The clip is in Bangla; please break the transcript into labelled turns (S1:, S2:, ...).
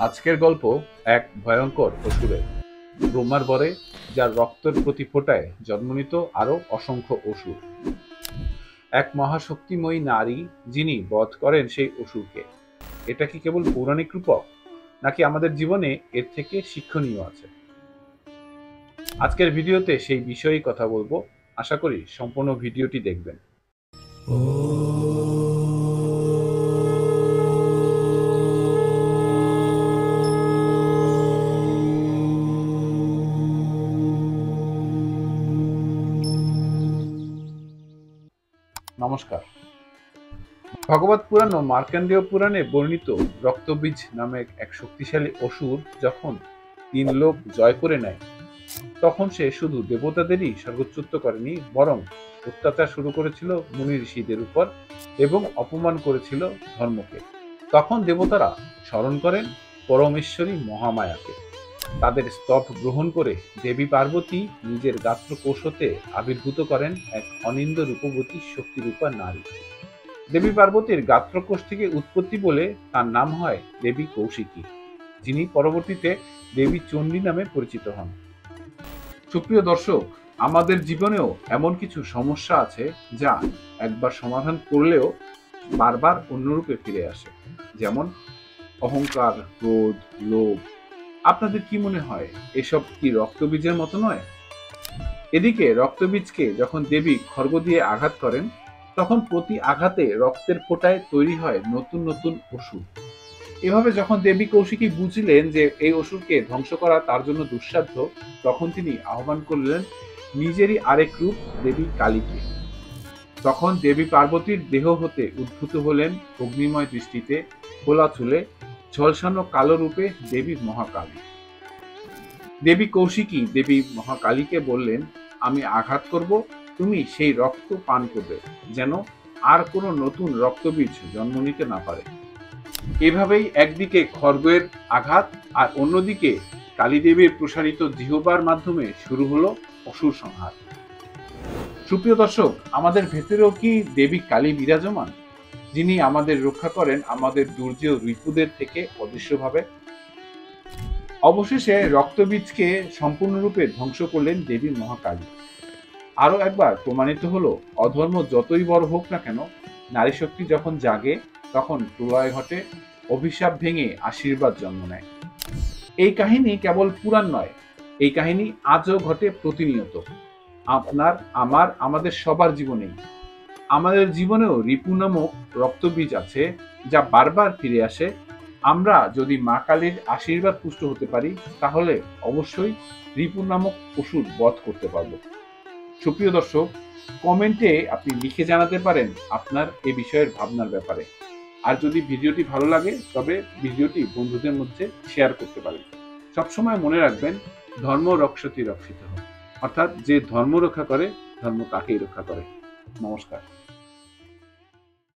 S1: আজকের গল্প এক ভয়ঙ্কর অসুরের। ব্রহ্মার বরে, যার রক্তের প্রতি ফোঁটায় জন্ম নিত আরো অসংখ্য অসুর। এক মহাশক্তিময়ী নারী যিনি বধ করেন সেই অসুরকে। এটা কি কেবল পৌরাণিক রূপক, নাকি আমাদের জীবনে এর থেকে শিক্ষণীয় আছে? আজকের ভিডিওতে সেই বিষয়েই কথা বলবো। আশা করি সম্পূর্ণ ভিডিওটি দেখবেন। নমস্কার। ভগবত পুরাণ ও মার্কণ্ডেয় পুরাণে বর্ণিত রক্তবীজ নামে এক শক্তিশালী অসুর যখন তিন লোক জয় করে নেয়, তখন সে শুধু দেবতাদেরই সর্বোচ্চত্ব করেনি, বরং অত্যাচার শুরু করেছিল মুনি ঋষিদের উপর এবং অপমান করেছিল ধর্মকে। তখন দেবতারা স্মরণ করেন পরমেশ্বরী মহামায়াকে। তাদের স্তব গ্রহণ করে দেবী পার্বতী নিজের গাত্র কোষ হতে আবির্ভূত করেন এক অনিন্দ রূপবতী শক্তিরূপা নারী। দেবী পার্বতীর গাত্রকোষ থেকে উৎপত্তি বলে তার নাম হয় দেবী কৌশিকী, যিনি পরবর্তীতে দেবী চণ্ডী নামে পরিচিত হন। সুপ্রিয় দর্শক, আমাদের জীবনেও এমন কিছু সমস্যা আছে যা একবার সমাধান করলেও বারবার অন্য রূপে ফিরে আসে, যেমন অহংকার, ক্রোধ, লোভ। আপনাদের কি মনে হয় এসব কি রক্তবীজের মতো নয়? এদিকে রক্তবীজকে যখন দেবী খড়গ দিয়ে আঘাত করেন, তখন প্রতি আঘাতে রক্তের ফোঁটায় তৈরি হয় নতুন নতুন অসুর। এভাবে যখন দেবী কৌশিকী বুঝলেন যে এই অসুরকে ধ্বংস করা তার জন্য দুঃসাধ্য, তখন তিনি আহ্বান করলেন নিজেরই আরেক রূপ দেবী কালীকে। তখন দেবী পার্বতীর দেহ হতে উদ্ভূত হলেন অগ্নিময় দৃষ্টিতে, খোলা চুলে, ঝলসানো কালো রূপে দেবী মহাকালী। দেবী কৌশিকী দেবী মহাকালীকে বললেন, আমি আঘাত করব, তুমি সেই রক্ত পান করবে, যেন আর কোনো নতুন রক্তবীজ জন্ম নিতে না পারে। এভাবেই একদিকে খড়গের আঘাত আর অন্যদিকে কালীদেবীর প্রসারিত জিহ্বার মাধ্যমে শুরু হলো অসুর সংহার। সুপ্রিয় দর্শক, আমাদের ভেতরেও কি দেবী কালী বিরাজমান, যিনি আমাদের রক্ষা করেন আমাদের দুর্জেয় রিপুদের থেকে অদৃশ্যভাবে? অবশেষে রক্তবীজকে সম্পূর্ণরূপে ধ্বংস করলেন দেবী মহাকালী। আরো একবার প্রমাণিত হলো, অধর্ম যতই বড় হোক না কেন, নারী শক্তি যখন জাগে তখন প্রলয় ঘটে, অভিশাপ ভেঙে আশীর্বাদ জন্ম নেয়। এই কাহিনী কেবল পুরাণ নয়, এই কাহিনী আজও ঘটে প্রতিনিয়ত। আপনার, আমার, আমাদের সবার জীবনেই। আমাদের জীবনেও রিপু নামক রক্তবীজ আছে, যা বারবার ফিরে আসে। আমরা যদি মা কালীর আশীর্বাদ পুষ্ট হতে পারি, তাহলে অবশ্যই রিপু নামক অসুর বধ করতে পারবো। সুপ্রিয় দর্শক, কমেন্টে আপনি লিখে জানাতে পারেন আপনার এ বিষয়ের ভাবনার ব্যাপারে। আর যদি ভিডিওটি ভালো লাগে, তবে ভিডিওটি বন্ধুদের মধ্যে শেয়ার করতে পারেন। সবসময় মনে রাখবেন, ধর্ম রক্ষতি রক্ষিত, অর্থাৎ যে ধর্ম রক্ষা করে, ধর্ম তাকেই রক্ষা করে। নমস্কার।